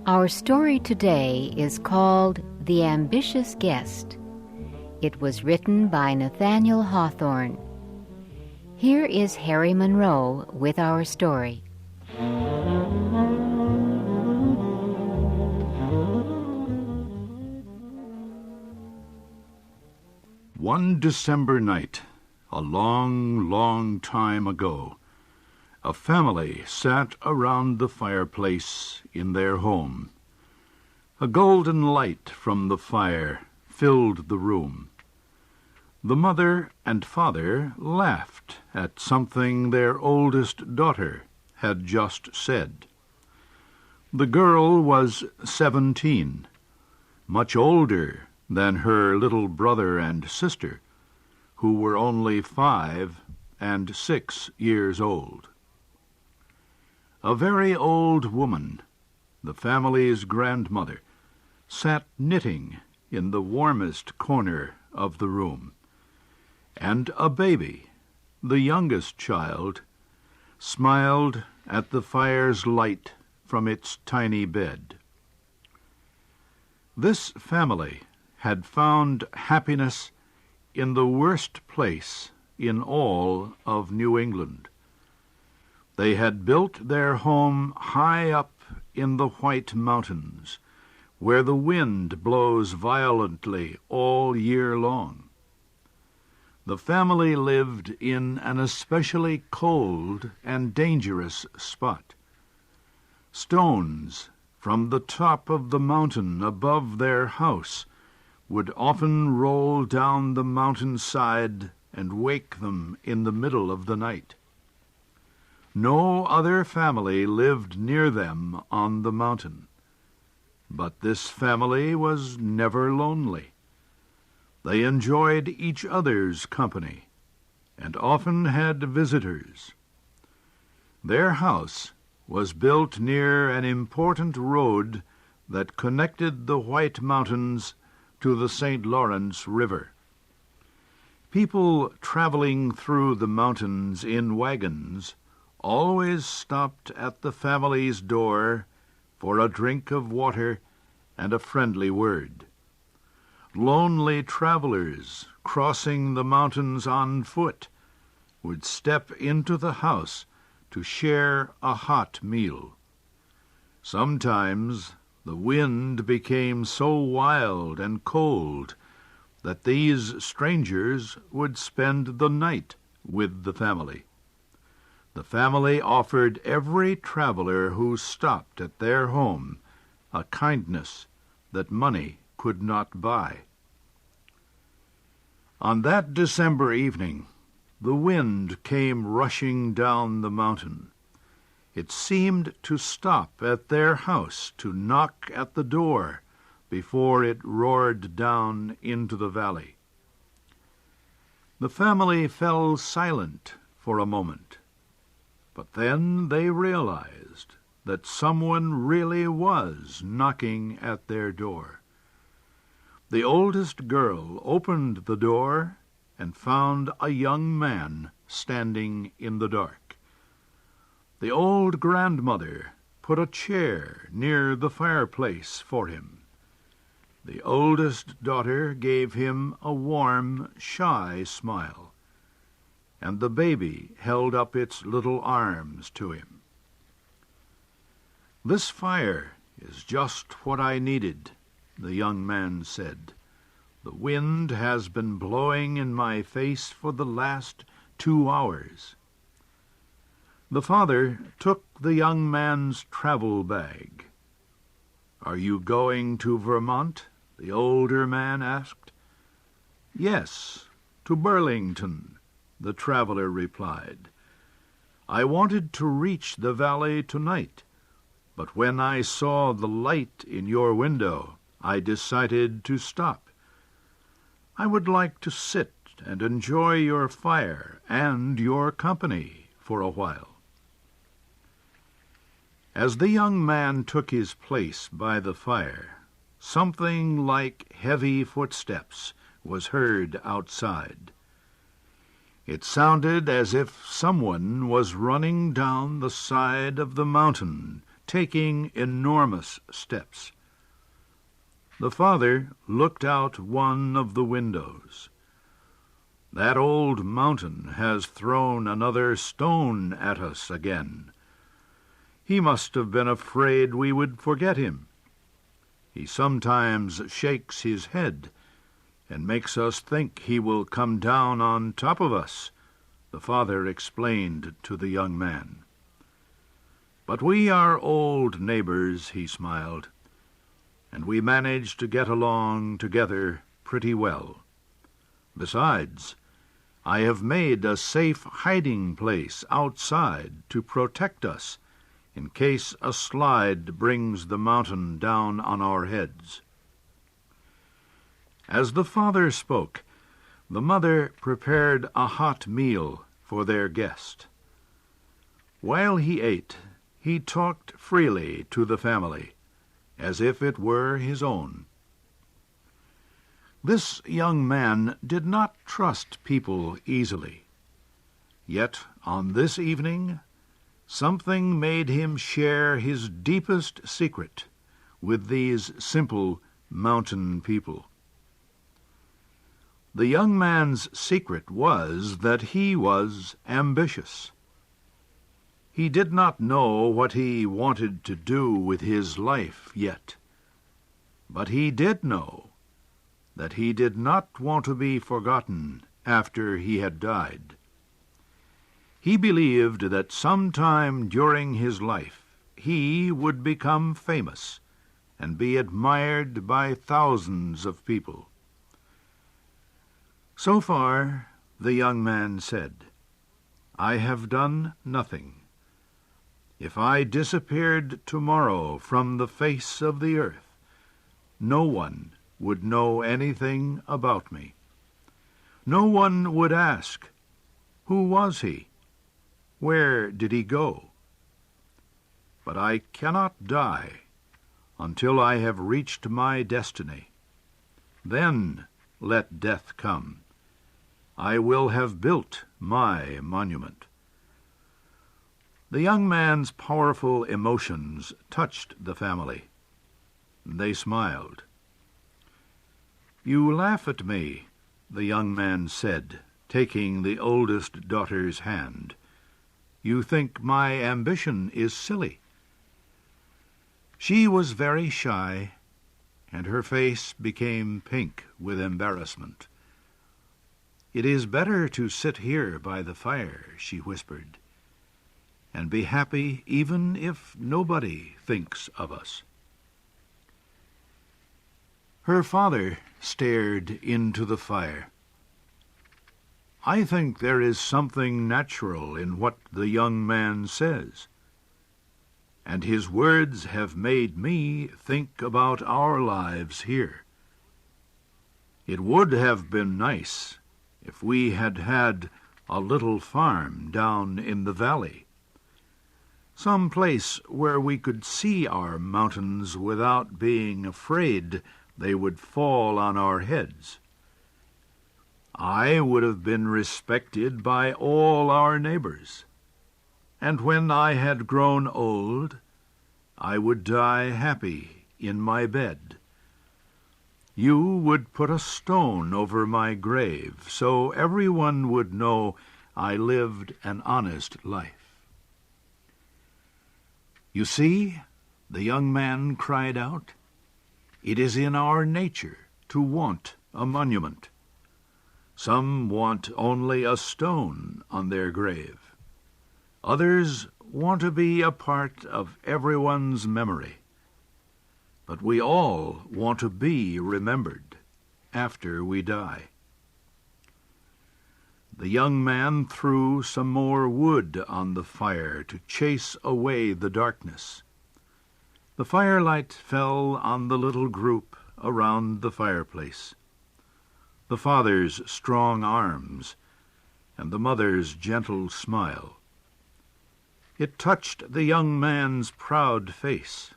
Our story today is called The Ambitious Guest. It was written by Nathaniel Hawthorne. Here is Harry Monroe with our story. One December night, a long, long time ago, a family sat around the fireplace in their home. A golden light from the fire filled the room. The mother and father laughed at something their oldest daughter had just said. The girl was 17, much older than her little brother and sister, who were only 5 and 6 years old. A very old woman, the family's grandmother, sat knitting in the warmest corner of the room, and a baby, the youngest child, smiled at the fire's light from its tiny bed. This family had found happiness in the worst place in all of New England. They had built their home high up in the White Mountains, where the wind blows violently all year long. The family lived in an especially cold and dangerous spot. Stones from the top of the mountain above their house would often roll down the mountainside and wake them in the middle of the night. No other family lived near them on the mountain, but this family was never lonely. They enjoyed each other's company and often had visitors. Their house was built near an important road that connected the White Mountains to the St. Lawrence River. People traveling through the mountains in wagons always stopped at the family's door for a drink of water and a friendly word. Lonely travelers crossing the mountains on foot would step into the house to share a hot meal. Sometimes the wind became so wild and cold that these strangers would spend the night with the family. The family offered every traveler who stopped at their home a kindness that money could not buy. On that December evening, the wind came rushing down the mountain. It seemed to stop at their house to knock at the door before it roared down into the valley. The family fell silent for a moment. But then they realized that someone really was knocking at their door. The oldest girl opened the door and found a young man standing in the dark. The old grandmother put a chair near the fireplace for him. The oldest daughter gave him a warm, shy smile, and the baby held up its little arms to him. "This fire is just what I needed," the young man said. "The wind has been blowing in my face for the last 2 hours." The father took the young man's travel bag. "Are you going to Vermont?" the older man asked. "Yes, to Burlington," the traveler replied. "I wanted to reach the valley tonight, but when I saw the light in your window, I decided to stop. I would like to sit and enjoy your fire and your company for a while." As the young man took his place by the fire, something like heavy footsteps was heard outside. It sounded as if someone was running down the side of the mountain taking enormous steps. The father looked out one of the windows. "That old mountain has thrown another stone at us again. He must have been afraid we would forget him. He sometimes shakes his head and makes us think he will come down on top of us," the father explained to the young man. "But we are old neighbors," he smiled, "and we manage to get along together pretty well. Besides, I have made a safe hiding place outside to protect us in case a slide brings the mountain down on our heads." As the father spoke, the mother prepared a hot meal for their guest. While he ate, he talked freely to the family, as if it were his own. This young man did not trust people easily. Yet on this evening, something made him share his deepest secret with these simple mountain people. The young man's secret was that he was ambitious. He did not know what he wanted to do with his life yet, but he did know that he did not want to be forgotten after he had died. He believed that sometime during his life he would become famous and be admired by thousands of people. So far, the young man said, "I have done nothing. If I disappeared tomorrow from the face of the earth, no one would know anything about me. No one would ask, 'Who was he? Where did he go?' But I cannot die until I have reached my destiny. Then let death come. I will have built my monument." The young man's powerful emotions touched the family. They smiled. "You laugh at me," the young man said, taking the oldest daughter's hand. "You think my ambition is silly." She was very shy, and her face became pink with embarrassment. "It is better to sit here by the fire," she whispered, "and be happy even if nobody thinks of us." Her father stared into the fire. "I think there is something natural in what the young man says, and his words have made me think about our lives here. It would have been nice if we had had a little farm down in the valley, some place where we could see our mountains without being afraid they would fall on our heads. I would have been respected by all our neighbors, and when I had grown old, I would die happy in my bed. You would put a stone over my grave, so everyone would know I lived an honest life." "You see," the young man cried out, "it is in our nature to want a monument. Some want only a stone on their grave. Others want to be a part of everyone's memory. But we all want to be remembered after we die." The young man threw some more wood on the fire to chase away the darkness. The firelight fell on the little group around the fireplace. The father's strong arms and the mother's gentle smile. It touched the young man's proud face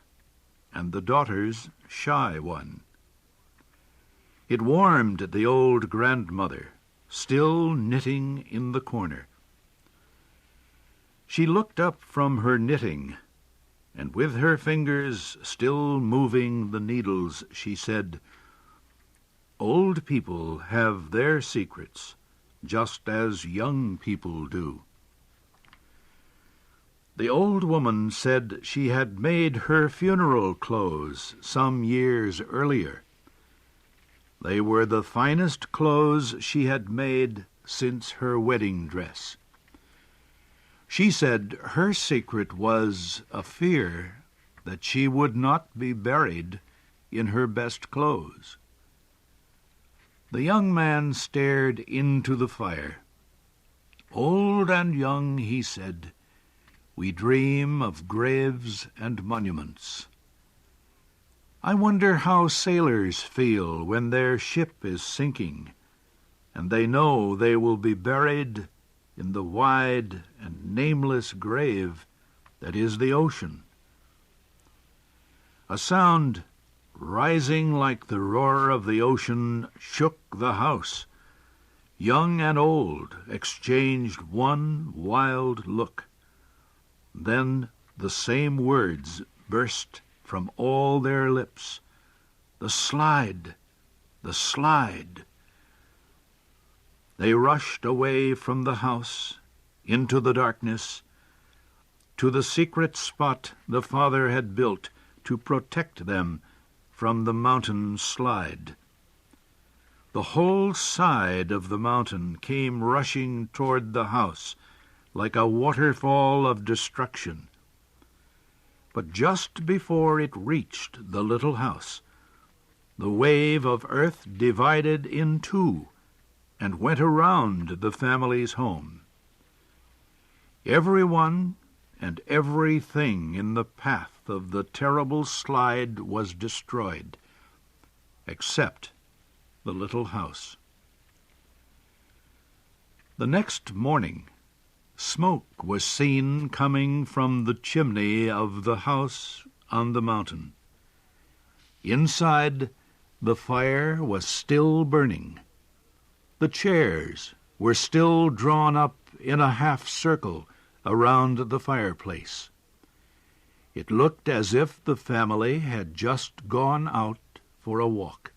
and the daughter's shy one. It warmed the old grandmother, still knitting in the corner. She looked up from her knitting and with her fingers still moving the needles, she said, "Old people have their secrets, just as young people do." The old woman said she had made her funeral clothes some years earlier. They were the finest clothes she had made since her wedding dress. She said her secret was a fear that she would not be buried in her best clothes. The young man stared into the fire. "Old and young," he said, "we dream of graves and monuments. I wonder how sailors feel when their ship is sinking, and they know they will be buried in the wide and nameless grave that is the ocean." A sound rising like the roar of the ocean shook the house. Young and old exchanged one wild look. Then the same words burst from all their lips. "The slide! The slide!" They rushed away from the house, into the darkness, to the secret spot the father had built to protect them from the mountain slide. The whole side of the mountain came rushing toward the house like a waterfall of destruction. But just before it reached the little house, the wave of earth divided in two and went around the family's home. Everyone and everything in the path of the terrible slide was destroyed, except the little house. The next morning, smoke was seen coming from the chimney of the house on the mountain. Inside, the fire was still burning. The chairs were still drawn up in a half-circle around the fireplace. It looked as if the family had just gone out for a walk.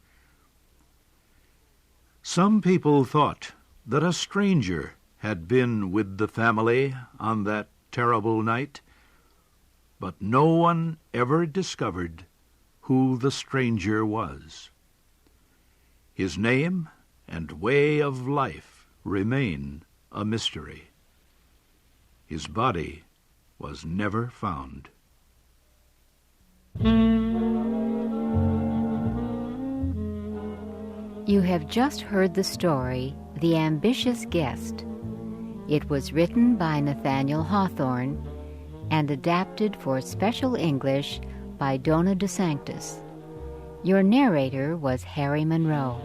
Some people thought that a stranger had been with the family on that terrible night, but no one ever discovered who the stranger was. His name and way of life remain a mystery. His body was never found. You have just heard the story, The Ambitious Guest. It was written by Nathaniel Hawthorne and adapted for special English by Donna DeSanctis. Your narrator was Harry Monroe.